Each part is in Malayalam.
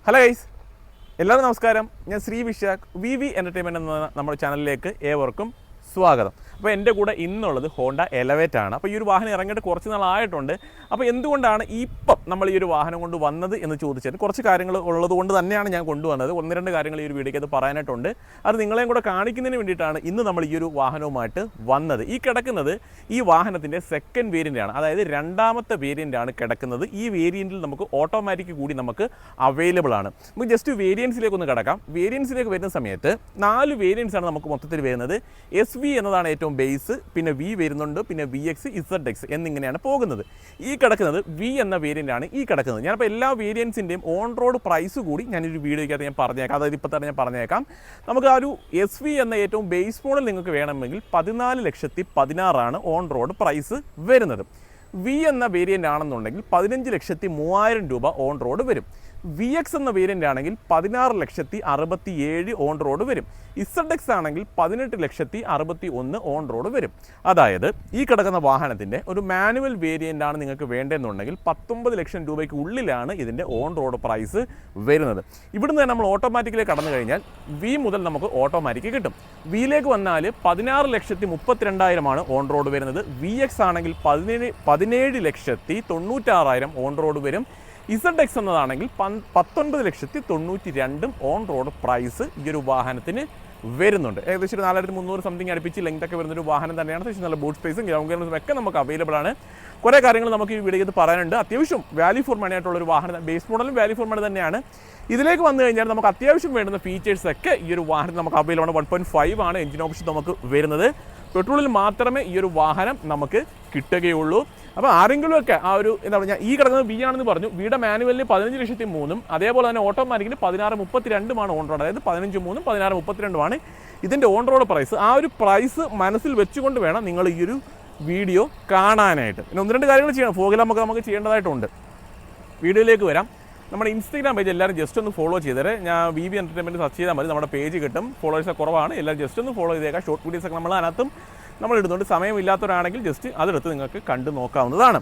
ഹലോ ഗൈസ്, എല്ലാവർക്കും നമസ്കാരം. ഞാൻ ശ്രീ വിശാഖ് വി എൻ്റർടൈൻമെൻറ്റ് എന്ന നമ്മുടെ ചാനലിലേക്ക് ഏവർക്കും സ്വാഗതം. അപ്പോൾ എൻ്റെ കൂടെ ഇന്നുള്ളത് ഹോണ്ട എലവേറ്റ് ആണ്. അപ്പോൾ ഈ ഒരു വാഹനം ഇറങ്ങിയിട്ട് കുറച്ച് നാളായിട്ടുണ്ട്. അപ്പോൾ എന്തുകൊണ്ടാണ് ഇപ്പം നമ്മൾ ഈ ഒരു വാഹനം കൊണ്ട് വന്നത് എന്ന് ചോദിച്ചാൽ കുറച്ച് കാര്യങ്ങൾ ഉള്ളത് കൊണ്ട് തന്നെയാണ് ഞാൻ കൊണ്ടുവന്നത്. ഒന്ന് രണ്ട് കാര്യങ്ങൾ ഈ ഒരു വീഡിയോയ്ക്ക് അത് പറയാനായിട്ടുണ്ട്. അത് നിങ്ങളെയും കൂടെ കാണിക്കുന്നതിന് വേണ്ടിയിട്ടാണ് ഇന്ന് നമ്മൾ ഈ ഒരു വാഹനവുമായിട്ട് വന്നത്. ഈ കിടക്കുന്നത് ഈ വാഹനത്തിൻ്റെ സെക്കൻഡ് വേരിയൻ്റാണ്, അതായത് രണ്ടാമത്തെ വേരിയൻ്റാണ് കിടക്കുന്നത്. ഈ വേരിയൻറ്റിൽ നമുക്ക് ഓട്ടോമാറ്റിക് കൂടി നമുക്ക് അവൈലബിൾ ആണ്. നമുക്ക് ജസ്റ്റ് വേരിയൻസിലേക്ക് ഒന്ന് കിടക്കാം. വേരിയൻസിലേക്ക് വരുന്ന സമയത്ത് 4 വേരിയൻസാണ് നമുക്ക് മൊത്തത്തിൽ വരുന്നത്. SV എന്നതാണ് ഏറ്റവും ബേസ്, പിന്നെ V വരുന്നുണ്ട്, പിന്നെ VX, ZX എന്നിങ്ങനെയാണ് പോകുന്നത്. ഈ കിടക്കുന്നത് V എന്ന വേരിയൻ്റാണ് ഈ കിടക്കുന്നത്. ഞാനിപ്പോൾ എല്ലാ വേരിയൻസിൻ്റെയും ഓൺ റോഡ് പ്രൈസ് കൂടി ഞാനൊരു വീഡിയോയ്ക്കകത്ത് ഞാൻ പറഞ്ഞേക്കാം. അതായത് ഇപ്പോൾ തന്നെ ഞാൻ പറഞ്ഞേക്കാം. നമുക്ക് ആ ഒരു SV എന്ന ഏറ്റവും ബേസ് മോഡൽ നിങ്ങൾക്ക് വേണമെങ്കിൽ 14,16,000 ഓൺ റോഡ് പ്രൈസ് വരുന്നത്. V എന്ന വേരിയൻ്റ് ആണെന്നുണ്ടെങ്കിൽ 15,03,000 രൂപ ഓൺ റോഡ് വരും. VX എന്ന വേരിയൻ്റ് ആണെങ്കിൽ 16,67,000 ഓൺ റോഡ് വരും. ZX ആണെങ്കിൽ 18,61,000 ഓൺ റോഡ് വരും. അതായത് ഈ കിടക്കുന്ന വാഹനത്തിൻ്റെ ഒരു മാനുവൽ വേരിയൻ്റ് ആണ് നിങ്ങൾക്ക് വേണ്ടതെന്നുണ്ടെങ്കിൽ 19 ലക്ഷം രൂപയ്ക്ക് ഉള്ളിലാണ് ഇതിൻ്റെ ഓൺ റോഡ് പ്രൈസ് വരുന്നത്. ഇവിടുന്ന് തന്നെ നമ്മൾ ഓട്ടോമാറ്റിക്കിലേക്ക് കടന്നു കഴിഞ്ഞാൽ V മുതൽ നമുക്ക് ഓട്ടോമാറ്റിക് കിട്ടും. Vയിലേക്ക് വന്നാൽ 16,32,000 ഓൺ റോഡ് വരുന്നത്. VX ആണെങ്കിൽ 17,96,000 ഓൺ റോഡ് വരും. ZX എന്നതാണെങ്കിൽ 19,92,000 ഓൺ റോഡ് പ്രൈസ് ഈ ഒരു വാഹനത്തിന് വരുന്നുണ്ട്. ഏകദേശം 4,300 സംതിങ് അടുപ്പിച്ച് ലെങ്തൊക്കെ വരുന്നൊരു വാഹനം തന്നെയാണ്. അത്യാവശ്യം നല്ല ബൂട്ട് സ്പേസും ഗ്രൗണ്ട് ക്ലിയറൻസും ഒക്കെ നമുക്ക് അവൈലബിൾ ആണ്. കുറേ കാര്യങ്ങൾ നമുക്ക് ഈ വീഡിയോയ്ക്ക് പറയാനുണ്ട്. അത്യാവശ്യം വാല്യൂ ഫോർ മണി ആയിട്ടുള്ളൊരു വാഹനം, ബേസ് മോഡലും വാല്യൂ ഫോർ മണി തന്നെയാണ്. ഇതിലേക്ക് വന്നു കഴിഞ്ഞാൽ നമുക്ക് അത്യാവശ്യം വേണ്ടുന്ന ഫീച്ചേഴ്സൊക്കെ ഈ ഒരു വാഹനം നമുക്ക് അവൈലബിൾ ആണ്. 1.5 ആണ് എഞ്ചിൻ ഓപ്ഷൻ നമുക്ക് വരുന്നത്. പെട്രോളിൽ മാത്രമേ ഈ ഒരു വാഹനം നമുക്ക് കിട്ടുകയുള്ളൂ. അപ്പോൾ ആരെങ്കിലും ഒക്കെ ആ ഒരു എന്താ പറയുക, ഈ കിടക്കുന്നത് V ആണെന്ന് പറഞ്ഞു. Vയുടെ മാനുവലിന് 15,03,000, അതേപോലെ തന്നെ ഓട്ടോമാറ്റിക്കിന് 16,32,000 ഓൺ റോഡ്. അതായത് 15,03,000, 16,32,000 ഇതിൻ്റെ ഓൺ റോഡ് പ്രൈസ്. ആ ഒരു പ്രൈസ് മനസ്സിൽ വെച്ചുകൊണ്ട് വേണം നിങ്ങൾ ഈ ഒരു വീഡിയോ കാണാനായിട്ട്. പിന്നെ ഒന്ന് രണ്ട് കാര്യങ്ങൾ ചെയ്യണം. ഫോഗിൽ നമുക്ക് ചെയ്യേണ്ടതായിട്ടുണ്ട്. വീഡിയോയിലേക്ക് വരാം. നമ്മുടെ ഇൻസ്റ്റാഗ്രാം പേജ് എല്ലാവരും ജസ്റ്റ് ഒന്ന് ഫോളോ ചെയ്തേരെ. ഞാൻ VV എൻ്റർടൈൻമെൻറ്റ് സെർച്ച് ചെയ്താൽ മതി, നമ്മുടെ പേജ് കിട്ടും. ഫോളോവേഴ്സ് കുറവാണ്, എല്ലാവരും ജസ്റ്റ് ഒന്ന് ഫോളോ ചെയ്തേക്കാം. ഷോർട്ട് വീഡിയോസൊക്കെ നമ്മൾ അതിനകത്തും നമ്മൾ ഇടുന്നുണ്ട്. സമയമില്ലാത്തവരാണെങ്കിൽ ജസ്റ്റ് അതെടുത്ത് നിങ്ങൾക്ക് കണ്ടു നോക്കാവുന്നതാണ്.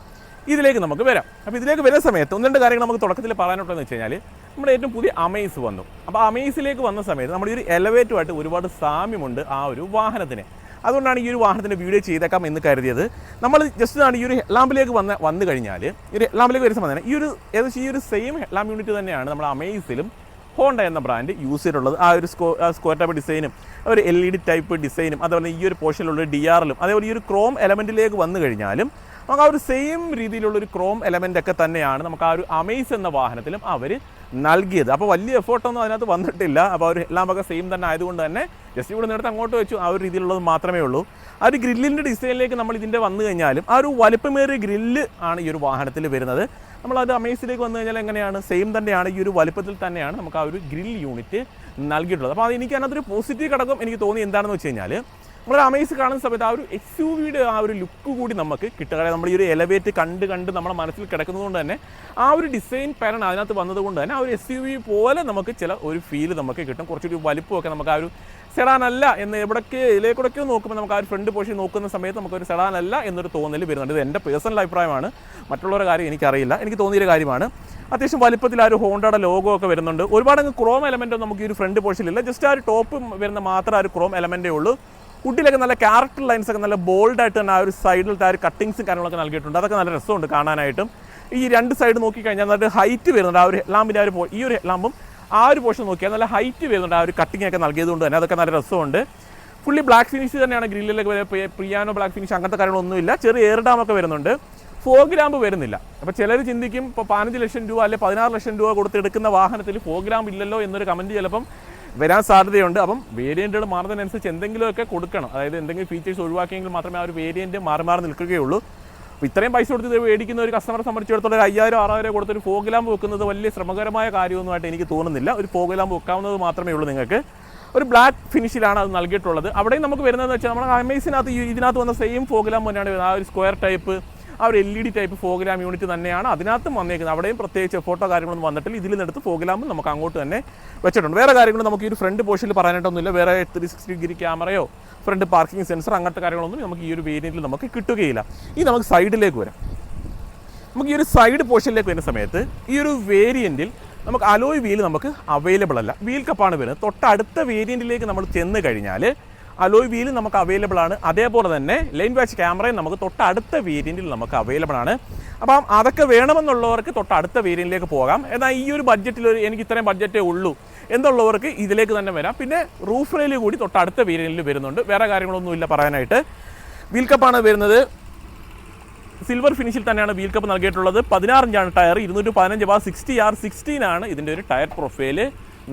ഇതിലേക്ക് നമുക്ക് വരാം. അപ്പോൾ ഇതിലേക്ക് വരുന്ന സമയത്ത് ഒന്ന് രണ്ട് കാര്യങ്ങൾ നമുക്ക് തുടക്കത്തിൽ പറയാനുള്ളതെന്ന് വെച്ച് കഴിഞ്ഞാൽ നമ്മുടെ ഏറ്റവും പുതിയ അമേസ് വന്നു. അപ്പോൾ അമേസിലേക്ക് വന്ന സമയത്ത് നമ്മുടെ ഈ ഒരു എലവേറ്റുമായിട്ട് ഒരുപാട് സാമ്യമുണ്ട് ആ ഒരു വാഹനത്തിന്. അതുകൊണ്ടാണ് ഈ ഒരു വാഹനത്തിൻ്റെ വീഡിയോ ചെയ്തേക്കാം എന്ന് കരുതിയത്. നമ്മൾ ജസ്റ്റ് ഈ ഒരു ഹെഡ്ലാമ്പിലേക്ക് വന്നു കഴിഞ്ഞാൽ ഈ ഒരു ഹെഡ്ലാമ്പിലേക്ക് വരുന്ന സമയത്ത് ഈ ഒരു ഏകദേശം ഈ ഒരു സെയിം ഹെഡ്ലാമ്പ് യൂണിറ്റ് തന്നെയാണ് നമ്മുടെ അമേസിലും ഹോണ്ട എന്ന ബ്രാൻഡ് യൂസ് ചെയ്തിട്ടുള്ളത്. ആ ഒരു സ്ക്വയർ ടൈപ്പ് ഡിസൈനും ഒരു LED ടൈപ്പ് ഡിസൈനും അതുപോലെ ഈ ഒരു പോർഷനിലുള്ള DRലും അതേപോലെ ഈ ഒരു ക്രോം എലമെൻറ്റിലേക്ക് വന്നു കഴിഞ്ഞാലും നമുക്ക് ആ ഒരു സെയിം രീതിയിലുള്ളൊരു ക്രോം എലമെൻ്റ് ഒക്കെ തന്നെയാണ് നമുക്ക് ആ ഒരു അമേസ് എന്ന വാഹനത്തിലും അവർ നൽകിയത്. അപ്പോൾ വലിയ എഫേർട്ടൊന്നും അതിനകത്ത് വന്നിട്ടില്ല. അപ്പോൾ ഒരു എല്ലാമൊക്കെ സെയിം തന്നെ ആയതുകൊണ്ട് തന്നെ ജസ്റ്റ് ഇവിടെ നിന്നെടുത്ത് അങ്ങോട്ട് വെച്ചു ആ ഒരു രീതിയിലുള്ളത് മാത്രമേ ഉള്ളൂ. ആ ഒരു ഗ്രില്ലിൻ്റെ ഡിസൈനിലേക്ക് നമ്മൾ ഇതിൻ്റെ വന്നു കഴിഞ്ഞാലും ആ ഒരു വലിപ്പമേറിയ ഗ്രില്ല് ആണ് ഈ ഒരു വാഹനത്തിൽ വരുന്നത്. നമ്മളത് അമേസിലേക്ക് വന്നു കഴിഞ്ഞാൽ എങ്ങനെയാണ് സെയിം തന്നെയാണ്, ഈ ഒരു വലിപ്പത്തിൽ തന്നെയാണ് നമുക്ക് ആ ഒരു ഗ്രിൽ യൂണിറ്റ് നൽകിയിട്ടുള്ളത്. അപ്പോൾ അത് എനിക്ക് അതിനകത്തൊരു പോസിറ്റീവ് ഘടകം എനിക്ക് തോന്നി. എന്താണെന്ന് വെച്ച് കഴിഞ്ഞാൽ നമ്മൾ അമേസ് കാണുന്ന സമയത്ത് ആ ഒരു SUVയുടെ ആ ഒരു ലുക്ക് കൂടി നമുക്ക് കിട്ടുക. നമ്മൾ ഈ ഒരു എലവേറ്റ് കണ്ട് നമ്മുടെ മനസ്സിൽ കിടക്കുന്നതുകൊണ്ട് തന്നെ ആ ഒരു ഡിസൈൻ പാറ്റേൺ അതിനകത്ത് വന്നതുകൊണ്ട് തന്നെ ആ ഒരു SUV പോലെ നമുക്ക് ചില ഒരു ഫീല് നമുക്ക് കിട്ടും. കുറച്ചൊരു വലിപ്പമൊക്കെ നമുക്ക് ആ ഒരു സെഡാനല്ല എന്ന് ഇതിലേക്കൂടെയൊക്കെ നോക്കുമ്പോൾ നമുക്ക് ആ ഒരു ഫ്രണ്ട് പോർഷൻ നോക്കുന്ന സമയത്ത് നമുക്കൊരു സെഡാനല്ല എന്നൊരു തോന്നൽ വരുന്നുണ്ട്. ഇത് എൻ്റെ പേഴ്സണൽ അഭിപ്രായമാണ്, മറ്റുള്ളവരുടെ കാര്യം എനിക്കറിയില്ല. എനിക്ക് തോന്നിയൊരു കാര്യമാണ്. അത്യാവശ്യം വലിപ്പത്തിൽ ആ ഒരു ഹോണ്ടയുടെ ലോഗോ ഒക്കെ വരുന്നുണ്ട്. ഒരുപാട് ക്രോം എലമെൻറ്റോ നമുക്ക് ഈ ഒരു ഫ്രണ്ട് പോർഷനിലില്ല. ജസ്റ്റ് ആ ഒരു ടോപ്പ് വരുന്ന മാത്രം ആ ഒരു ക്രോം എലമെൻറ്റേ ഉള്ളൂ. കുട്ടിയിലൊക്കെ നല്ല ക്യാരക്ടർ ലൈൻസ് ഒക്കെ നല്ല ബോൾഡായിട്ട് തന്നെ ആ ഒരു സൈഡിലത്തെ ആ ഒരു കട്ടിങ്സും കാര്യങ്ങളൊക്കെ നൽകിയിട്ടുണ്ട്. അതൊക്കെ നല്ല രസമുണ്ട് കാണാനായിട്ടും. ഈ രണ്ട് സൈഡ് നോക്കിക്കഴിഞ്ഞാൽ നല്ല ഹൈറ്റ് വരുന്നുണ്ട്. ആ ഒരു ഹെഡ്ലാമ്പിൻ്റെ ഈ ഒരു ഹെഡ്ലാമ്പും ആ ഒരു പോർഷൻ നോക്കിയാൽ നല്ല ഹൈറ്റ് വരുന്നുണ്ട്. ആ ഒരു കട്ടിങ് ഒക്കെ നൽകിയതുകൊണ്ട് തന്നെ അതൊക്കെ നല്ല രസമുണ്ട്. ഫുള്ളി ബ്ലാക്ക് ഫിനിഷ് തന്നെയാണ് ഗ്രില്ലിലൊക്കെ. പിയാനോ ബ്ലാക്ക് ഫിനിഷ് അങ്ങനത്തെ കാര്യങ്ങളൊന്നുമില്ല. ചെറിയ എയർ ഡാമൊക്കെ വരുന്നുണ്ട്. ഫോഗ് ലാമ്പ് വരുന്നില്ല. അപ്പോൾ ചിലർ ചിന്തിക്കും ഇപ്പോൾ 15 ലക്ഷം രൂപ അല്ലെങ്കിൽ 16 ലക്ഷം രൂപ കൊടുത്തെടുക്കുന്ന വാഹനത്തിൽ ഫോഗ് ലാമ്പ് ഇല്ലല്ലോ എന്നൊരു കമൻറ്റ് ചിലപ്പം വരാൻ സാധ്യതയുണ്ട്. അപ്പം വേരിയൻറ്റുകൾ മാറുന്നതിനനുസരിച്ച് എന്തെങ്കിലുമൊക്കെ കൊടുക്കണം. അതായത് എന്തെങ്കിലും ഫീച്ചേഴ്സ് ഒഴിവാക്കിയെങ്കിൽ മാത്രമേ ആ ഒരു വേരിയൻറ്റ് മാറി നിൽക്കുകയുള്ളൂ. അപ്പോൾ ഇത്രയും പൈസ കൊടുത്ത് മേടിക്കുന്ന ഒരു കസ്റ്റമറെ സംബന്ധിച്ചിടത്തോളം 5,000-6,000 കൊടുത്തൊരു ഫോഗ് ലാമ്പ് വെക്കുന്നത് വലിയ ശ്രമകരമായ കാര്യമൊന്നുമായിട്ട് എനിക്ക് തോന്നുന്നില്ല. ഒരു ഫോഗ് ലാമ്പ് വെക്കാവുന്നത് മാത്രമേ ഉള്ളൂ. നിങ്ങൾക്ക് ഒരു ബ്ലാക്ക് ഫിനിഷിലാണ് അത് നൽകിയിട്ടുള്ളത്. അവിടെയും നമുക്ക് വരുന്നതെന്ന് വെച്ചാൽ നമ്മുടെ അമേസിനകത്ത് ഇതിനകത്ത് വന്ന സെയിം ഫോഗ് ലാമ്പ് തന്നെയാണ് വരുന്നത്. ആ ഒരു സ്ക്വയർ ടൈപ്പ് ആ ഒരു LED type fog lamp unit തന്നെയാണ് അതിനകത്തും വന്നേക്കുന്നത്. അവിടെയും പ്രത്യേകിച്ച് ഫോട്ടോ കാര്യങ്ങളൊന്നും വന്നിട്ടില്ല. ഇതിൽ നിന്നെടുത്ത് ഫോഗ് ലാമ്പ് നമുക്ക് അങ്ങോട്ട് തന്നെ വെച്ചിട്ടുണ്ട്. വേറെ കാര്യങ്ങൾ നമുക്ക് ഈ ഒരു ഫ്രണ്ട് പോർഷനിൽ പറയാനായിട്ടൊന്നുമില്ല. വേറെ 360 ഡിഗ്രി ക്യാമറയോ ഫ്രണ്ട് പാർക്കിംഗ് സെൻസർ അങ്ങനത്തെ കാര്യങ്ങളൊന്നും നമുക്ക് ഈ ഒരു വേരിയൻറ്റിൽ നമുക്ക് കിട്ടുകയില്ല. ഇനി നമുക്ക് സൈഡിലേക്ക് വരാം. നമുക്ക് ഈ ഒരു സൈഡ് പോർഷനിലേക്ക് വരുന്ന സമയത്ത് ഈ ഒരു വേരിയൻറ്റിൽ നമുക്ക് അലോയ് വീൽ നമുക്ക് അവൈലബിൾ അല്ല. വീൽ കപ്പാണ് വരുന്നത്. തൊട്ടടുത്ത വേരിയൻറ്റിലേക്ക് നമ്മൾ ചെന്ന് കഴിഞ്ഞാൽ അലോയ് വീൽ നമുക്ക് അവൈലബിൾ ആണ്. അതേപോലെ തന്നെ ലൈൻ വാച്ച് ക്യാമറയും നമുക്ക് തൊട്ടടുത്ത വേരിയൻറ്റിൽ നമുക്ക് അവൈലബിൾ ആണ്. അപ്പം അതൊക്കെ വേണമെന്നുള്ളവർക്ക് തൊട്ടടുത്ത വേരിയൻറ്റിലേക്ക് പോകാം. എന്നാൽ ഈ ഒരു ബഡ്ജറ്റിൽ എനിക്ക് ഇത്രയും ബഡ്ജറ്റേ ഉള്ളൂ എന്നുള്ളവർക്ക് ഇതിലേക്ക് തന്നെ വരാം. പിന്നെ റൂഫ് റെയിൽ കൂടി തൊട്ടടുത്ത വേരിയൻറ്റിൽ വരുന്നുണ്ട്. വേറെ കാര്യങ്ങളൊന്നുമില്ല പറയാനായിട്ട്. വീൽ കപ്പാണ് വരുന്നത്. സിൽവർ ഫിനിഷിൽ തന്നെയാണ് വീൽ കപ്പ് നൽകിയിട്ടുള്ളത്. 16 ഇഞ്ചാണ് ടയർ. 215 60R16 ആണ് ഇതിൻ്റെ ഒരു ടയർ പ്രൊഫൈല്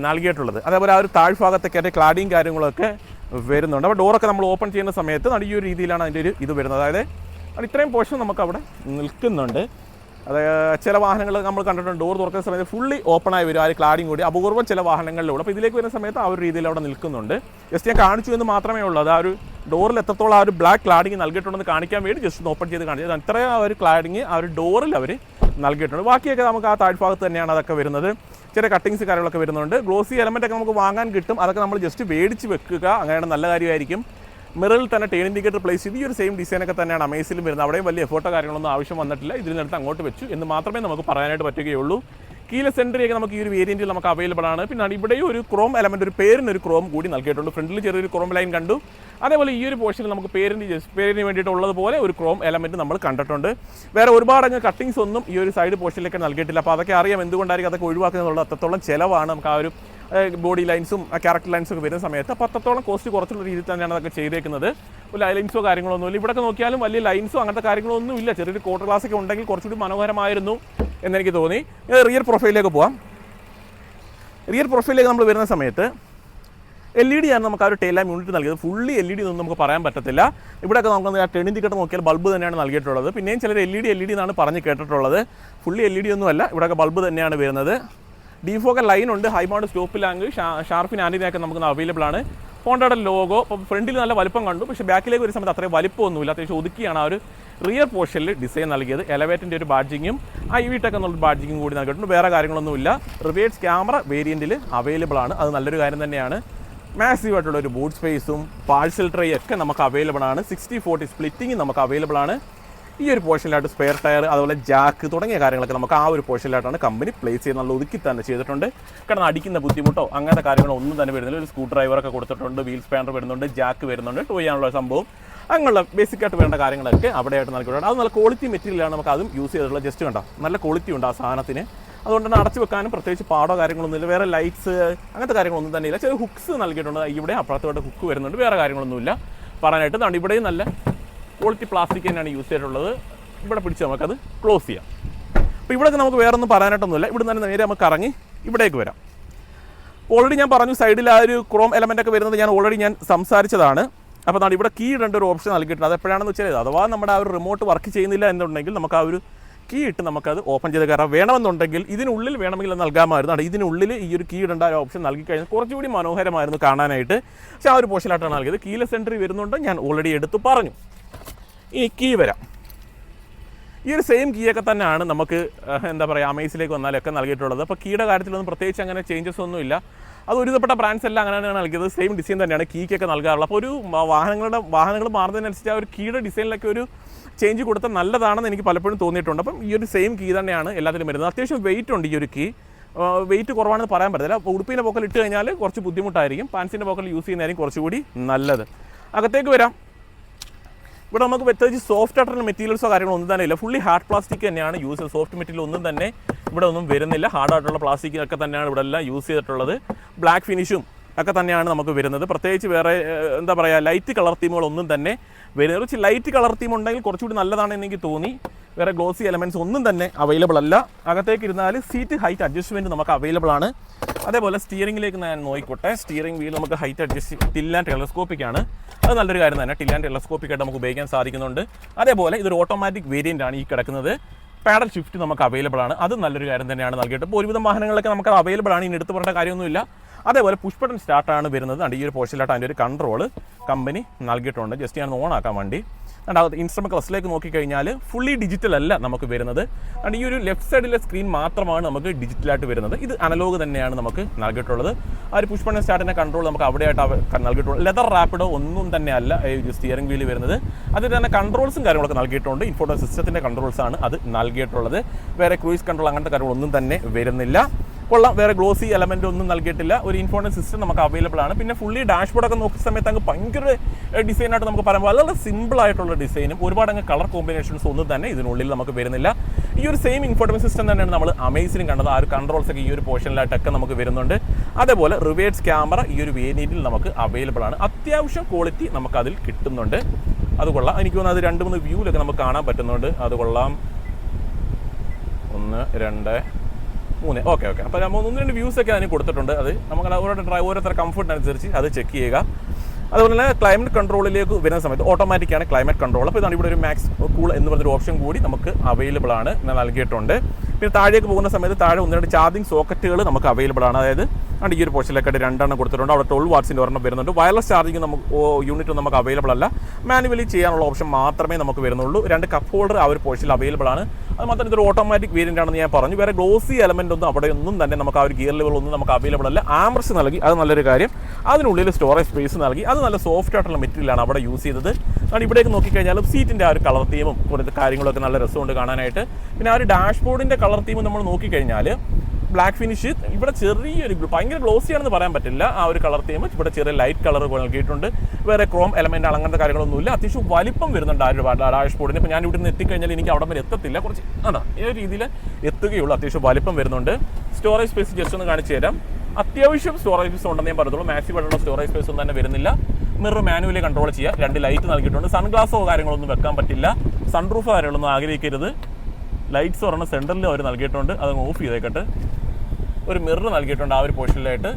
നൽകിയിട്ടുള്ളത്. അതേപോലെ ആ ഒരു താഴ്ഭാഗത്തൊക്കെ ക്ലാഡിങ് കാര്യങ്ങളൊക്കെ വരുന്നുണ്ട്. അപ്പോൾ ഡോറൊക്കെ നമ്മൾ ഓപ്പൺ ചെയ്യുന്ന സമയത്ത് ഈ ഒരു രീതിയിലാണ് അതിൻ്റെ ഒരു ഇത് വരുന്നത്. അതായത് ഇത്രയും പോർഷൻ നമുക്ക് അവിടെ നിൽക്കുന്നുണ്ട്. അതായത് ചില വാഹനങ്ങൾ നമ്മൾ കണ്ടിട്ടുണ്ട് ഡോർ തുറക്കുന്ന സമയത്ത് ഫുള്ളി ഓപ്പണായി വരും. ആ ഒരു ക്ലാഡിങ് കൂടി അപൂർവം ചില വാഹനങ്ങളിലുള്ള. അപ്പോൾ ഇതിലേക്ക് വരുന്ന സമയത്ത് ആ ഒരു രീതിയിൽ അവിടെ നിൽക്കുന്നുണ്ട്. ജസ്റ്റ് ഞാൻ കാണിച്ചു എന്ന് മാത്രമേ ഉള്ളൂ. അത് ആ ഒരു ഡോറിൽ എത്രത്തോളം ആ ഒരു ബ്ലാക്ക് ക്ലാഡിങ് നൽകിയിട്ടുണ്ടെന്ന് കാണിക്കാൻ വേണ്ടി ജസ്റ്റ് ഒന്ന് ഓപ്പൺ ചെയ്ത് കാണിച്ചത്. അത്രയും ആ ഒരു ക്ലാഡിങ് ആ ഒരു ഡോറിൽ അവർ നൽകിയിട്ടുണ്ട്. ബാക്കിയൊക്കെ നമുക്ക് ആ താഴ്ഭാഗത്ത് തന്നെയാണ് അതൊക്കെ വരുന്നത്. ചെറിയ കട്ടിങ്സ് കാര്യങ്ങളൊക്കെ വരുന്നുണ്ട്. ഗ്ലോസി എലമെൻ്റ് ഒക്കെ നമുക്ക് വാങ്ങാൻ കിട്ടും. അതൊക്കെ നമ്മൾ ജസ്റ്റ് മേടിച്ച് വെക്കുക, അങ്ങനെയാണ് നല്ല കാര്യമായിരിക്കും. മിററിൽ തന്നെ ടേൺ ഇൻഡിക്കേറ്റർ പ്ലേസ് ചെയ്ത് ഈ ഒരു സെയിം ഡിസൈനൊക്കെ തന്നെയാണ് അമേസിലും വരുന്നത്. അവിടെയും വലിയ എഫോർട്ടോ കാര്യങ്ങളൊന്നും ആവശ്യം വന്നിട്ടില്ല. ഇതിനടുത്ത് അങ്ങോട്ട് വെച്ചു എന്ന് മാത്രമേ നമുക്ക് പറയാനായിട്ട് പറ്റുകയുള്ളൂ. കീലെസ് എൻട്രിയൊക്കെ നമുക്ക് ഈ ഒരു വേരിയൻറ്റിൽ നമുക്ക് അവൈലബിൾ ആണ്. പിന്നെ ഇവിടെയും ഒരു ക്രോം എലമെൻ്റ്, ഒരു പേരിനൊരു ക്രോം കൂടി നൽകിയിട്ടുണ്ട്. ഫ്രണ്ടിൽ ചെറിയൊരു ക്രോം ലൈൻ കണ്ടു. അതേപോലെ ഈ ഒരു പോർഷനിൽ നമുക്ക് പേരിന് വേണ്ടിയിട്ടുള്ളതുപോലെ ഒരു ക്രോം എലമെൻറ്റ് നമ്മൾ കണ്ടിട്ടുണ്ട്. വേറെ ഒരുപാട് അങ്ങ് കട്ടിങ്സ് ഒന്നും ഈ ഒരു സൈഡ് പോർഷനിലേക്ക് നൽകിയിട്ടില്ല. അപ്പോൾ അതൊക്കെ അറിയാം എന്തുകൊണ്ടായിരിക്കും അതൊക്കെ ഒഴിവാക്കുന്നതുള്ളത്. അത്രത്തോളം ചിലവാണ് നമുക്ക് ആ ഒരു ബോഡി ലൈൻസും ക്യാരക്ടർ ലൈൻസും ഒക്കെ വരുന്ന സമയത്ത്. അപ്പോൾ അത്രത്തോളം കോസ്റ്റ് കുറച്ചുള്ള രീതിയിൽ തന്നെയാണ് അതൊക്കെ ചെയ്തേക്കുന്നത്. ലൈൻസോ കാര്യങ്ങളൊന്നുമില്ല. ഇവിടെയൊക്കെ നോക്കിയാലും വലിയ ലൈൻസോ അങ്ങനത്തെ കാര്യങ്ങളൊന്നും ഇല്ല. ചെറിയൊരു ക്വാർട്ടർ ഗ്ലാസ് ഒക്കെ ഉണ്ടെങ്കിൽ കുറച്ചുകൂടി മനോഹരമായിരുന്നു എന്നെനിക്ക് തോന്നി. റിയർ പ്രൊഫൈലിലേക്ക് പോവാം. റിയർ പ്രൊഫൈലിലേക്ക് നമ്മൾ വരുന്ന സമയത്ത് LED ആണ് നമുക്ക് ആ ഒരു ടെയിൽ ലാമ്പ് യൂണിറ്റ് നൽകിയത്. ഫുള്ളി LED ഒന്നും നമുക്ക് പറയാൻ പറ്റത്തില്ല. ഇവിടെയൊക്കെ നമുക്ക് ആ ടേൺ ഇൻഡിക്കേറ്റർ നോക്കിയാൽ ബൾബ് തന്നെയാണ് നൽകിയിട്ടുള്ളത്. പിന്നെയും ചിലർ LED എന്നാണ് പറഞ്ഞ് കേട്ടിട്ടുള്ളത്. ഫുള്ളി LED ഒന്നുമല്ല, ഇവിടെയൊക്കെ ബൾബ് തന്നെയാണ് വരുന്നത്. ഡിഫോക്കൽ ലൈൻ ഉണ്ട്. ഹൈ മൗണ്ട് സ്റ്റോപ്പ് ലാങ്ക്, ഷാർപ്പിൻ ആൻറ്റിനയൊക്കെ നമുക്ക് അവൈലബിൾ ആണ്. ഹോണ്ടയുടെ ലോഗോ ഇപ്പോൾ ഫ്രണ്ടിൽ നല്ല വലിപ്പം കണ്ടു. പക്ഷേ ബാക്കിലേക്ക് ഒരു സമയത്ത് അത്രയും വലിപ്പമൊന്നുമില്ല. അത്യാവശ്യം ഒതുക്കിയാണ് ആ ഒരു റിയർ പോർഷനിൽ ഡിസൈൻ നൽകിയത്. എലവേറ്റിൻ്റെ ഒരു ബാഡ്ജിങ്ങും IVTEC എന്നുള്ള ബാഡ്ജിങ്ങും കൂടി നൽകിയിട്ടുണ്ട്. വേറെ കാര്യങ്ങളൊന്നുമില്ല. റിവേഴ്സ് ക്യാമറ വേരിയൻറ്റിൽ അവൈലബിൾ ആണ്. അത് നല്ലൊരു കാര്യം തന്നെയാണ്. മാസീവ് ആയിട്ടുള്ള ഒരു ബൂട്ട് സ്പേസും പാഴ്സൽ ട്രേ ഒക്കെ നമുക്ക് അവൈലബിൾ ആണ്. 60/40 സ്പ്ലിറ്റിംഗ് നമുക്ക് അവൈലബിൾ ആണ്. ഈ ഒരു പോർഷനിലായിട്ട് സ്പെയർ ടയർ, അതുപോലെ ജാക്ക് തുടങ്ങിയ കാര്യങ്ങളൊക്കെ നമുക്ക് ആ ഒരു പോർഷനിലായിട്ടാണ് കമ്പനി പ്ലേസ് ചെയ്ത് നല്ല ഒതുക്കി തന്നെ ചെയ്തിട്ടുണ്ട്. കാരണം അടിക്കുന്ന ബുദ്ധിമുട്ടോ അങ്ങനത്തെ കാര്യങ്ങളോ ഒന്നും തന്നെ വരുന്നില്ല. ഒരു സ്ക്രൂ ഡ്രൈവറൊക്കെ കൊടുത്തിട്ടുണ്ട്, വീൽ സ്പാനർ വരുന്നുണ്ട്, ജാക്ക് വരുന്നുണ്ട്, ടോ ചെയ്യാനുള്ള സംഭവം, അങ്ങനെയുള്ള ബേസിക്കായിട്ട് വേണ്ട കാര്യങ്ങളൊക്കെ അവിടെയായിട്ട് നൽകിയിട്ടുണ്ട്. അത് നല്ല ക്വാളിറ്റി മെറ്റീരിയലാണ് നമുക്ക് അതും യൂസ് ചെയ്തിട്ടുള്ളത്. ജസ്റ്റ് കണ്ടോ നല്ല ക്വാളിറ്റി ഉണ്ട് ആ സാധനത്തിന്. അതുകൊണ്ട് തന്നെ അടച്ചു വെക്കാനും പ്രത്യേകിച്ച് പാടോ കാര്യങ്ങളൊന്നുമില്ല. വേറെ ലൈറ്റ്സ് അങ്ങനത്തെ കാര്യങ്ങളൊന്നും തന്നെ ഇല്ല. ചെറിയ ഹുക്സ് നൽകിയിട്ടുണ്ട്. ഇവിടെ അപ്പുറത്തോട്ട് ഹുക്ക് വരുന്നുണ്ട്. വേറെ കാര്യങ്ങളൊന്നുമില്ല പറയാനായിട്ട്. ഇവിടെയും നല്ല ക്വാളിറ്റി പ്ലാസ്റ്റിക് തന്നെയാണ് യൂസ് ചെയ്തിട്ടുള്ളത്. ഇവിടെ പിടിച്ച് നമുക്കത് ക്ലോസ് ചെയ്യാം. അപ്പോൾ ഇവിടെയൊക്കെ നമുക്ക് വേറെ ഒന്നും പറയാനായിട്ടൊന്നുമില്ല. ഇവിടെ നിന്ന് നേരെ നമുക്ക് ഇറങ്ങി ഇവിടേക്ക് വരാം. ഓൾറെഡി ഞാൻ പറഞ്ഞു സൈഡിൽ ആ ഒരു ക്രോം എലമെൻ്റ് ഒക്കെ വരുന്നത് ഞാൻ സംസാരിച്ചതാണ്. അപ്പോൾ ഇവിടെ കീ ഇടേണ്ട ഒരു ഓപ്ഷൻ നൽകിയിട്ടുണ്ട്. അത് എപ്പോഴാണെന്ന് വെച്ചാൽ അഥവാ നമ്മുടെ ആ ഒരു റിമോട്ട് വർക്ക് ചെയ്യുന്നില്ല എന്നുണ്ടെങ്കിൽ നമുക്ക് ആ ഒരു കീ ഇട്ട് നമുക്കത് ഓപ്പൺ ചെയ്ത് കയറാം. വേണമെന്നുണ്ടെങ്കിൽ ഇതിനുള്ളിൽ വേണമെങ്കിൽ നൽകാമായിരുന്നു. ഇതിനുള്ളിൽ ഈ ഒരു കീ ഇടേണ്ട ഒരു ഓപ്ഷൻ നൽകി കഴിഞ്ഞാൽ കുറച്ചുകൂടി മനോഹരമായിരുന്നു കാണാനായിട്ട്. പക്ഷേ ആ ഒരു പോർഷനിലായിട്ടാണ് നൽകിയത്. കീലെസ് എൻട്രി വരുന്നുണ്ട്, ഞാൻ ഓൾറെഡി എടുത്ത് പറഞ്ഞു. ഇനി കീ വരാം. ഈ ഒരു സെയിം കീയൊക്കെ തന്നെയാണ് നമുക്ക് എന്താ പറയുക അമേസിലേക്ക് വന്നാലൊക്കെ നൽകിയിട്ടുള്ളത്. അപ്പോൾ കീയുടെ കാര്യത്തിലൊന്നും പ്രത്യേകിച്ച് അങ്ങനെ ചേഞ്ചസ് ഒന്നുമില്ല. അത് ഒരുവിധപ്പെട്ട ബ്രാൻഡ്സ് എല്ലാം അങ്ങനെയാണ് നൽകിയത്. സെയിം ഡിസൈൻ തന്നെയാണ് കീക്കൊക്കെ നൽകാറുള്ളത്. അപ്പോൾ ഒരു വാഹനങ്ങൾ മാറുന്നതിനനുസരിച്ച് ആ ഒരു കീയുടെ ഡിസൈനിലൊക്കെ ഒരു ചേഞ്ച് കൊടുത്താൽ നല്ലതാണെന്ന് എനിക്ക് പലപ്പോഴും തോന്നിയിട്ടുണ്ട്. അപ്പം ഈ ഒരു സെയിം കീ തന്നെയാണ് എല്ലാത്തിലും വരുന്നത്. അത്യാവശ്യം വെയിറ്റ് ഉണ്ട് ഈ ഒരു കീ. വെയിറ്റ് കുറവാണെന്ന് പറയാൻ പറ്റില്ല. ഉടുപ്പിൻ്റെ പോക്കൽ ഇട്ട് കഴിഞ്ഞാൽ കുറച്ച് ബുദ്ധിമുട്ടായിരിക്കും. പാൻസിൻ്റെ പോക്കൽ യൂസ് ചെയ്യുന്നതായിരിക്കും കുറച്ചുകൂടി നല്ലത്. അകത്തേക്ക് വരാം. ഇവിടെ നമുക്ക് പ്രത്യേകിച്ച് സോഫ്റ്റ് ആയിട്ടുള്ള മെറ്റീരിയൽസോ കാര്യങ്ങളോ ഒന്നും തന്നെ ഇല്ല. ഫുള്ളി ഹാർഡ് പ്ലാസ്റ്റിക് തന്നെയാണ് യൂസ് ചെയ്തത്. സോഫ്റ്റ് മെറ്റീരിയൽ ഒന്നും തന്നെ ഇവിടെ ഒന്നും വരുന്നില്ല. ഹാർഡായിട്ടുള്ള പ്ലാസ്റ്റിക് ഒക്കെ തന്നെയാണ് ഇവിടെ എല്ലാം യൂസ് ചെയ്തിട്ടുള്ളത്. ബ്ലാക്ക് ഫിനിഷും ഒക്കെ തന്നെയാണ് നമുക്ക് വരുന്നത്. പ്രത്യേകിച്ച് വേറെ എന്താ പറയുക ലൈറ്റ് കളർ തീമുകളൊന്നും തന്നെ വരുന്നത്. കുറച്ച് ലൈറ്റ് കളർ തീം ഉണ്ടെങ്കിൽ കുറച്ചുകൂടി നല്ലതാണെന്ന് എനിക്ക് തോന്നി. വേറെ ഗ്ലോസി എലമെൻറ്റ്സ് ഒന്നും തന്നെ അവൈലബിൾ അല്ല. അകത്തേക്ക് ഇരുന്നാൽ സീറ്റ് ഹൈറ്റ് അഡ്ജസ്റ്റ്മെൻറ്റ് നമുക്ക് അവൈലബിൾ ആണ്. അതേപോലെ സ്റ്റിയറിംഗിലേക്ക് ഞാൻ നോക്കിക്കോട്ടെ. സ്റ്റിയറിംഗ് വീൽ നമുക്ക് ഹൈറ്റ് അഡ്ജസ്റ്റ് ടിൽ ആൻഡ് ടെലസ്കോപ്പിക്കാണ്. അത് നല്ലൊരു കാര്യം തന്നെ. ടിൽ ആൻഡ് ടെലസ്കോപ്പിക്കായിട്ട് നമുക്ക് ഉപയോഗിക്കാൻ സാധിക്കുന്നുണ്ട്. അതേപോലെ ഇതൊരു ഓട്ടോമാറ്റിക് വേരിയൻ്റ് ആണ് ഈ കിടക്കുന്നത്. പാഡൽ ഷിഫ്റ്റ് നമുക്ക് അവൈലബിൾ ആണ്. അത് നല്ലൊരു കാര്യം തന്നെയാണ് നൽകിയിട്ട്. ഇപ്പോൾ ഒരുവിധം വാഹനങ്ങളൊക്കെ നമുക്ക് അവൈലബിൾ ആണ്. ഇനി എടുത്ത് പറയേണ്ട കാര്യമൊന്നുമില്ല. അതേപോലെ പുഷ് ബട്ടൺ സ്റ്റാർട്ടാണ് വരുന്നത്. ഈ ഒരു പോർഷനിലായിട്ട് അതിൻ്റെ ഒരു കൺട്രോൾ കമ്പനി നൽകിയിട്ടുണ്ട്. ജസ്റ്റ് ഞാൻ ഓൺ ആക്കാൻ വേണ്ടി. ഇൻസ്ട്രുമെന്റ് ക്ലസ്റ്ററിലേക്ക് നോക്കിക്കഴിഞ്ഞാൽ ഫുള്ളി ഡിജിറ്റൽ അല്ല നമുക്ക് വരുന്നത്. ഈ ഒരു ലെഫ്റ്റ് സൈഡിലെ സ്ക്രീൻ മാത്രമാണ് നമുക്ക് ഡിജിറ്റലായിട്ട് വരുന്നത്. ഇത് അനലോഗ് തന്നെയാണ് നമുക്ക് നൽകിയിട്ടുള്ളത്. ആ ഒരു പുഷ് ബട്ടൺ സ്റ്റാർട്ടിൻ്റെ കൺട്രോൾ നമുക്ക് അവിടെയായിട്ട് നൽകിയിട്ടുള്ളത്. ലെതർ റാപ്പിഡോ ഒന്നും തന്നെ അല്ല ഈ സ്റ്റിയറിംഗ് വീല് വരുന്നത്. അതിൽ തന്നെ കൺട്രോൾസും കാര്യങ്ങളൊക്കെ നൽകിയിട്ടുണ്ട്. ഇൻഫോർട്ടൈൻമെന്റ് സിസ്റ്റത്തിൻ്റെ കൺട്രോൾസാണ് അത് നൽകിയിട്ടുള്ളത്. വേറെ ക്രൂയിസ് കൺട്രോൾ അങ്ങനത്തെ കാര്യങ്ങളൊന്നും തന്നെ വരുന്നില്ല. കൊള്ളാം. വേറെ ഗ്ലോസി എലമെൻ്റ് ഒന്നും നൽകിയിട്ടില്ല. ഒരു ഇൻഫോർമേഷൻ സിസ്റ്റം നമുക്ക് അവൈലബിൾ ആണ്. പിന്നെ ഫുള്ളി ഡാഷ്ബോർഡൊക്കെ നോക്കുന്ന സമയത്ത് അങ്ങ് ഭയങ്കര ഡിസൈനായിട്ട് നമുക്ക് പറയുമ്പോൾ വളരെ സിമ്പിൾ ആയിട്ടുള്ള ഡിസൈനും ഒരുപാട് അങ്ങ് കളർ കോമ്പിനേഷൻസ് ഒന്നും തന്നെ ഇതിനുള്ളിൽ നമുക്ക് വരുന്നില്ല. ഈ ഒരു സെയിം ഇൻഫോർമേഷൻ സിസ്റ്റം തന്നെയാണ് നമ്മൾ അമേസിലും കണ്ടത്. ആ ഒരു കൺട്രോൾസ് ഒക്കെ ഈ ഒരു പോർഷനിലായിട്ടൊക്കെ നമുക്ക് വരുന്നുണ്ട്. അതേപോലെ റിവേഴ്സ് ക്യാമറ ഈ ഒരു വേരിയന്റിൽ നമുക്ക് അവൈലബിൾ ആണ്. അത്യാവശ്യം ക്വാളിറ്റി നമുക്ക് അതിൽ കിട്ടുന്നുണ്ട്. അത് കൊള്ളാം. എനിക്ക് തോന്നുന്നു അത് 2-3 വ്യൂവിലൊക്കെ നമുക്ക് കാണാൻ പറ്റുന്നുണ്ട്. അത് കൊള്ളാം. 1 2 3 ഓക്കെ. അപ്പോൾ 1-2 വ്യൂസൊക്കെ അതിന് കൊടുത്തിട്ടുണ്ട്. അത് നമുക്ക് ഓരോരുത്തർ കംഫർട്ടിനനുസരിച്ച് അത് ചെക്ക് ചെയ്യുക. അതുപോലെ തന്നെ ക്ലൈമറ്റ് കൺട്രോളിലേക്ക് വരുന്ന സമയത്ത് ഓട്ടോമാറ്റിക്കാണ് ക്ലൈമറ്റ് കൺട്രോൾ. അപ്പോൾ ഇതാണ് ഇവിടെ ഒരു മാക്സ് കൂൾ എന്ന് പറഞ്ഞൊരു ഓപ്ഷൻ കൂടി നമുക്ക് അവൈലബിൾ ആണ്, നൽകിയിട്ടുണ്ട്. പിന്നെ താഴേക്ക് പോകുന്ന സമയത്ത് താഴെ 1-2 ചാർജിങ് സോക്കറ്റുകൾ നമുക്ക് അവൈലബിൾ ആണ്. അതായത് ഈ ഒരു പോർഷനിലേക്കായിട്ട് 2 കൊടുത്തിട്ടുണ്ട്. അവിടെ 12 വാട്ട്സിൻ്റെ ഒരെണ്ണം വരുന്നുണ്ട്. വയർലെസ് ചാർജിങ് നമുക്ക് യൂണിറ്റ് നമുക്ക് അവൈലബിൾ അല്ല. മാനുവലി ചെയ്യാനുള്ള ഓപ്ഷൻ മാത്രമേ നമുക്ക് വരുന്നുള്ളൂ. 2 കപ്പ് ഹോൾഡർ ആ ഒരു പോർഷനിൽ അവൈലബിൾ ആണ്. അത് മാത്രം ഇതൊരു ഓട്ടോമാറ്റിക് വേരിയൻ്റ് ആണെന്ന് ഞാൻ പറഞ്ഞു. വേറെ ഗ്ലോസി എലമെൻ്റ് ഒന്നും അവിടെ ഒന്നും തന്നെ നമുക്ക് ആ ഒരു ഗിയർ ലെവൽ ഒന്നും നമുക്ക് അവൈലബിൾ അല്ല. ആംബ്രസ് നൽകി, അത് നല്ലൊരു കാര്യം. അതിനുള്ളിൽ സ്റ്റോറേജ് സ്പേസ് നൽകി. അത് നല്ല സോഫ്റ്റ് ആയിട്ടുള്ള മെറ്റീരിയലാണ് അവിടെ യൂസ് ചെയ്തത്. കാരണം ഇവിടേക്ക് നോക്കിക്കഴിഞ്ഞാലും സീറ്റിൻ്റെ ആ ഒരു കളർ തീമും കുറച്ച് കാര്യങ്ങളൊക്കെ നല്ല രസമുണ്ട് കാണാനായിട്ട്. പിന്നെ ആ ഒരു ഡാഷ്ബോർഡിൻ്റെ കളർ തീമും നമ്മൾ നോക്കിക്കഴിഞ്ഞാൽ ബ്ലാക്ക് ഫിനിഷ് ഇവിടെ ചെറിയൊരു ഭയങ്കര ഗ്ലോസി ആണെന്ന് പറയാൻ പറ്റില്ല. ആ ഒരു കളർ തീം ഇവിടെ ചെറിയ ലൈറ്റ് കളർ നൽകിയിട്ടുണ്ട്. വേറെ ക്രോം എലമെൻ്റ് അങ്ങനത്തെ കാര്യങ്ങളൊന്നുമില്ല. അത്യാവശ്യം വലിപ്പം വരുന്നുണ്ട് ആ ഒരു ഡാഷ്ബോർഡിന്. ഇപ്പോൾ ഞാൻ ഇവിടെ നിന്ന് എത്തിക്കഴിഞ്ഞാൽ എനിക്ക് അവിടെ വരെ എത്തത്തില്ല, കുറച്ച് ഈ ഒരു രീതിയിൽ എത്തുകയുള്ളൂ. അത്യാവശ്യം വലിപ്പം വരുന്നുണ്ട്. സ്റ്റോറേജ് സ്പേസ് ജസ്റ്റ് ഒന്ന് കാണിച്ചു തരാം. അത്യാവശ്യം സ്റ്റോറേജ് സ്പേസ് ഉണ്ടെന്ന് ഞാൻ പറയത്തുള്ളൂ. മാക്സിമം ആയിട്ടുള്ള സ്റ്റോറേജ് സ്പേസ് ഒന്നും തന്നെ വരുന്നില്ല. മിറർ മാനുവലി കൺട്രോൾ ചെയ്യുക. 2 ലൈറ്റ് നൽകിയിട്ടുണ്ട്. സൺഗ്ലാസോ കാര്യങ്ങളൊന്നും വെക്കാൻ പറ്റില്ല. സൺറൂഫ് കാര്യങ്ങളൊന്നും ആഗ്രഹിക്കരുത്. ലൈറ്റ്സ് ഒരെണ്ണം സെൻറ്ററിൽ അവർ നൽകിയിട്ടുണ്ട്. അതങ്ങ് ഓഫ് ചെയ്തേക്കട്ടെ. ഒരു മിറർ നൽകിയിട്ടുണ്ട് ആ ഒരു പോർഷനിലായിട്ട്.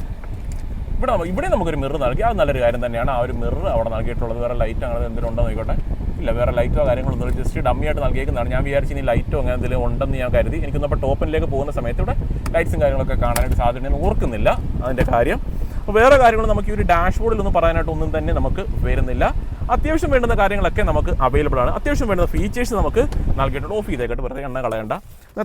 ഇവിടെ നമുക്കൊരു മിറർ നൽകി. അത് നല്ലൊരു കാര്യം തന്നെയാണ്. ആ ഒരു മിറർ അവിടെ നൽകിയിട്ടുള്ളത്. വേറെ ലൈറ്റ് അങ്ങനെ എന്തെങ്കിലും ഉണ്ടോ നോക്കട്ടെ. ഇല്ല, വേറെ ലൈറ്റോ കാര്യങ്ങളൊന്നും ജസ്റ്റ് ഡമ്മിയായിട്ട് നൽകിയേക്കുന്നതാണ്. ഞാൻ വിചാരിച്ചു ഇനി ലൈറ്റോ അങ്ങനെ എന്തെങ്കിലും ഉണ്ടെന്ന് ഞാൻ കരുതി. എനിക്കൊന്നപ്പോൾ ടോപ്പിലേക്ക് പോകുന്ന സമയത്ത് ഇവിടെ ലൈറ്റ്സും കാര്യങ്ങളൊക്കെ കാണാനായിട്ട് സാധ്യത ഓർക്കുന്നില്ല അതിൻ്റെ കാര്യം. അപ്പോൾ വേറെ കാര്യങ്ങൾ നമുക്ക് ഈ ഒരു ഡാഷ്ബോർഡിലൊന്നും പറയാനായിട്ട് ഒന്നും തന്നെ നമുക്ക് വരുന്നില്ല. അത്യാവശ്യം വേണ്ടുന്ന കാര്യങ്ങളൊക്കെ നമുക്ക് അവൈലബിൾ ആണ്. അത്യാവശ്യം വേണ്ടുന്ന ഫീച്ചേഴ്സ് നമുക്ക് നൽകിയിട്ടുണ്ട്. ഓഫ് ചെയ്തേക്കട്ടെ, വെറുതെ എണ്ണ കളയണ്ട.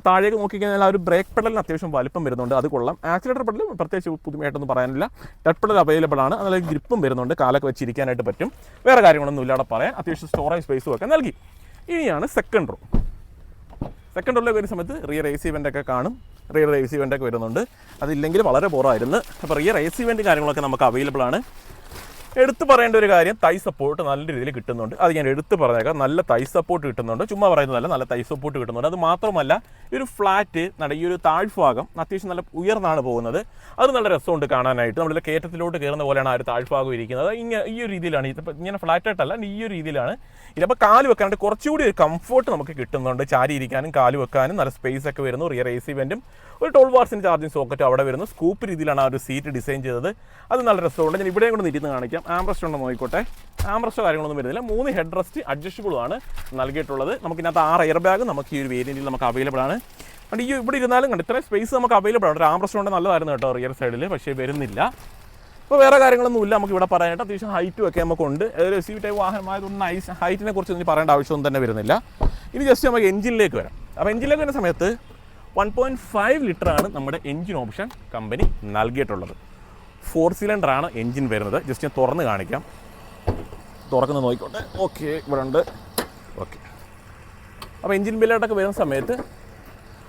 താഴേക്ക് നോക്കിക്കഴിഞ്ഞാൽ ആ ഒരു ബ്രേക്ക് പെഡലിന് അത്യാവശ്യം വലിപ്പം വരുന്നുണ്ട്. അത് കൊള്ളാം. ആക്സിലേറ്റർ പെഡൽ പ്രത്യേകിച്ച് പുതുമയായിട്ടൊന്നും പറയാനില്ല. ടച്ച് പെഡൽ അവൈലബിൾ ആണ്. അതിൽ ഗ്രിപ്പും വരുന്നുണ്ട്. കാലൊക്കെ വെച്ചിരിക്കാനായിട്ട് പറ്റും. വേറെ കാര്യങ്ങളൊന്നും ഇല്ലാതെ പറയാൻ. അത്യാവശ്യം സ്റ്റോറേജ് സ്പേസും ഒക്കെ നൽകി. ഇനിയാണ് സെക്കൻഡ് റോ. സെക്കൻഡ് റോയിലേക്ക് വരുന്ന സമയത്ത് റിയർ AC വെൻ്റൊക്കെ കാണും. റിയർ AC വെൻ്റൊക്കെ വരുന്നുണ്ട്. അതില്ലെങ്കിൽ വളരെ ബോറായിരുന്നു. അപ്പോൾ റിയർ AC വെൻ്റ് കാര്യങ്ങളൊക്കെ നമുക്ക് അവൈലബിൾ ആണ്. എടുത്ത് പറയേണ്ട ഒരു കാര്യം, തൈ സപ്പോർട്ട് നല്ല രീതിയിൽ കിട്ടുന്നുണ്ട്. അത് ഞാൻ എടുത്ത് പറഞ്ഞേക്കാം. നല്ല തൈ സപ്പോർട്ട് കിട്ടുന്നുണ്ട്. ചുമ്മാ പറയുന്നതല്ല, നല്ല തൈ സപ്പോർട്ട് കിട്ടുന്നുണ്ട്. അത് മാത്രമല്ല ഈ ഒരു ഫ്ലാറ്റ് ഈ ഒരു താഴ്ഭാഗം അത്യാവശ്യം നല്ല ഉയർന്നാണ് പോകുന്നത്. അത് നല്ല രസമുണ്ട് കാണാനായിട്ട്. നമ്മളിൽ കയറ്റത്തിലോട്ട് കയറുന്ന പോലെയാണ് ആ ഒരു താഴ്ഭാഗം ഇരിക്കുന്നത്. ഈ ഒരു രീതിയിലാണ്. ഇതിപ്പോൾ ഇങ്ങനെ ഫ്ലാറ്റായിട്ടല്ല, ഈ ഒരു രീതിയിലാണ്. ഇതിപ്പോൾ കാല് വെക്കാനായിട്ട് കുറച്ചുകൂടി ഒരു കംഫർട്ട് നമുക്ക് കിട്ടുന്നുണ്ട്. ചാരി ഇരിക്കാനും കാല് വെക്കാനും നല്ല സ്പേസ് ഒക്കെ വരുന്നു. റിയർ AC വെൻ്റും ഒരു 12 വാട്ട്സിൻ്റെ ചാർജിങ് സോക്കറ്റ് അവിടെ വരുന്നു. സ്കൂപ്പ് രീതിയിലാണ് ആ ഒരു സീറ്റ് ഡിസൈൻ ചെയ്തത്. അത് നല്ല രസമുണ്ട്. ഞാൻ ഇവിടെയും കൂടെ ഇരുന്ന് കാണിക്കാം. ആംബ്രസ്റ്റ് ഉണ്ടോ നോക്കിക്കോട്ടെ. ആംബ്രസ്റ്റോ കാര്യങ്ങളൊന്നും വരുന്നില്ല. 3 ഹെഡ് റെസ്റ്റ് അഡ്ജസ്റ്റബിളും ആണ് നൽകിയിട്ടുള്ളത്. നമുക്കിനകത്ത് 6 എയർ ബാഗ് നമുക്ക് ഈ ഒരു വേരിയൻറ്റിൽ നമുക്ക് അവൈലബിൾ ആണ്. അതുകൊണ്ട് ഈ ഇവിടെ ഇരുന്നാലും കണ്ട് ഇത്രയും സ്പേസ് നമുക്ക് അവൈലബിൾ ആണ്. ഒരു ആംബ്രസ്റ്റ് കൊണ്ട് നല്ലതായിരുന്നു കേട്ടോ റിയർ സൈഡിൽ, പക്ഷേ വരുന്നില്ല. അപ്പോൾ വേറെ കാര്യങ്ങളൊന്നും ഇല്ല നമുക്ക് ഇവിടെ പറയാനായിട്ട്. അത്യാവശ്യം ഹൈറ്റും ഒക്കെ നമുക്കുണ്ട്. ഒരു SUV ടൈപ്പ് വാഹനമായതൊന്നും ഹൈറ്റിനെ കുറിച്ച് ഒന്നും പറയേണ്ട ആവശ്യമൊന്നും തന്നെ വരുന്നില്ല. ഇനി ജസ്റ്റ് നമുക്ക് എഞ്ചിനിലേക്ക് വരാം. അപ്പോൾ എഞ്ചിനിലേക്ക് വരുന്ന സമയത്ത് 1.5 ലിറ്ററാണ് നമ്മുടെ എഞ്ചിൻ ഓപ്ഷൻ കമ്പനി നൽകിയിട്ടുള്ളത്. 4 സിലിണ്ടറാണ് എഞ്ചിൻ വരുന്നത്. ജസ്റ്റ് ഞാൻ തുറന്ന് കാണിക്കാം. തുറക്കുന്നത് നോക്കിക്കോട്ടെ. ഓക്കെ, ഇവിടെ ഉണ്ട്. ഓക്കെ, അപ്പോൾ എഞ്ചിൻ ബില്ലായിട്ടൊക്കെ വരുന്ന സമയത്ത്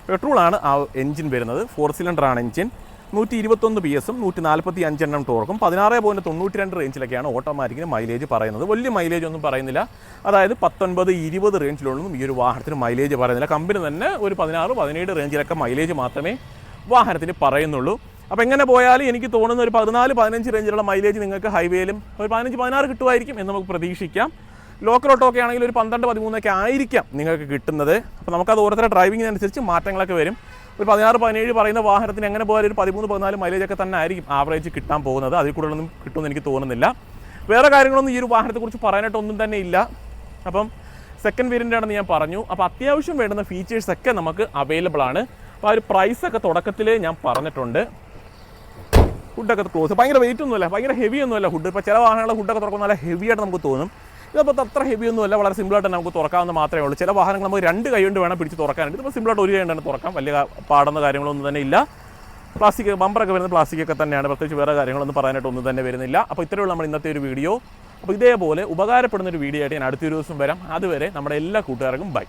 പെട്രോളാണ് ആ എഞ്ചിൻ വരുന്നത്. 4 സിലിണ്ടറാണ് എഞ്ചിൻ. 121 PS 145 എണ്ണം ടോർക്കും. 16.92 റേഞ്ചിലൊക്കെയാണ് ഓട്ടോമാറ്റിക്കിന് മൈലേജ് പറയുന്നത്. വലിയ മൈലേജ് ഒന്നും പറയുന്നില്ല. അതായത് 19-20 റേഞ്ചിലൊന്നും ഈ ഒരു വാഹനത്തിന് മൈലേജ് പറയുന്നില്ല. കമ്പനി തന്നെ ഒരു 16-17 റേഞ്ചിലൊക്കെ മൈലേജ് മാത്രമേ വാഹനത്തിന് പറയുന്നുള്ളൂ. അപ്പോൾ എങ്ങനെ പോയാലും എനിക്ക് തോന്നുന്ന ഒരു 14-15 റേഞ്ചിലുള്ള മൈലേജ് നിങ്ങൾക്ക് ഹൈവേയിലും ഒരു 15-16 കിട്ടുമായിരിക്കും എന്ന് നമുക്ക് പ്രതീക്ഷിക്കാം. ലോക്കൽ ഓട്ടോ ഒക്കെ ആണെങ്കിൽ ഒരു 12-13 ആയിരിക്കാം നിങ്ങൾക്ക് കിട്ടുന്നത്. അപ്പോൾ നമുക്കത് ഓരോരുത്തരുടെ ഡ്രൈവിങ്ങിനനുസരിച്ച് മാറ്റങ്ങളൊക്കെ വരും. ഒരു 16-17 പറയുന്ന വാഹനത്തിന് എങ്ങനെ പോയാലും ഒരു 13-14 മൈലേജൊക്കെ തന്നെ ആയിരിക്കും ആവറേജ് കിട്ടാൻ പോകുന്നത്. അതിൽ കൂടുതലൊന്നും കിട്ടുമെന്ന് എനിക്ക് തോന്നുന്നില്ല. വേറെ കാര്യങ്ങളൊന്നും ഈ ഒരു വാഹനത്തെക്കുറിച്ച് പറയാനായിട്ട് ഒന്നും തന്നെ ഇല്ല. അപ്പം സെക്കൻഡ് വേരിയൻ്റ് ആണെന്ന് ഞാൻ പറഞ്ഞു. അപ്പോൾ അത്യാവശ്യം വേണ്ടുന്ന ഫീച്ചേഴ്സൊക്കെ നമുക്ക് അവൈലബിൾ ആണ്. അപ്പോൾ ആ ഒരു പ്രൈസൊക്കെ തുടക്കത്തിൽ ഞാൻ പറഞ്ഞിട്ടുണ്ട്. ഹുഡൊക്കെ ക്ലോസ് ഭയങ്കര വെയിറ്റ് ഒന്നുമല്ല, ഭയങ്കര ഹെവി ഒന്നുമല്ല ഹുഡ്. ഇപ്പോൾ ചില വാഹനങ്ങളുടെ ഹുഡൊക്കെ തുറക്കുന്ന നല്ല ഹെവി ആയിട്ട് നമുക്ക് തോന്നും. ഇതിപ്പോൾ അത്ര ഹെവി ഒന്നുമല്ല, വളരെ സിമ്പിളായിട്ട് നമുക്ക് തുറക്കാവുന്ന മാത്രമേ ഉള്ളൂ. ചില വാഹനങ്ങൾ നമുക്ക് 2 കൈ കൊണ്ട് വേണം പിടിച്ച് തുറക്കാനായിട്ട്. ഇപ്പോൾ സിമ്പിളായിട്ട് 1 കൈ കൊണ്ടാണ് തുറക്കാം. വലിയ പാടുന്ന കാര്യങ്ങളൊന്നും തന്നെ ഇല്ല. പ്ലാസ്റ്റിക് ബമ്പറൊക്കെ വരുന്ന പ്ലാസ്റ്റിക്കൊക്കെ തന്നെയാണ്. പ്രത്യേകിച്ച് വേറെ കാര്യങ്ങളൊന്നും പറയാനായിട്ട് ഒന്നും തന്നെ വരുന്നില്ല. അപ്പോൾ ഇത്രയുള്ള നമ്മൾ ഇന്നത്തെ ഒരു വീഡിയോ. അപ്പോൾ ഇതേപോലെ ഉപകാരപ്പെടുന്ന ഒരു വീഡിയോ ആയിട്ട് ഞാൻ അടുത്തൊരു ദിവസം വരാം. അതുവരെ നമ്മുടെ എല്ലാ കൂട്ടുകാർക്കും ബൈ.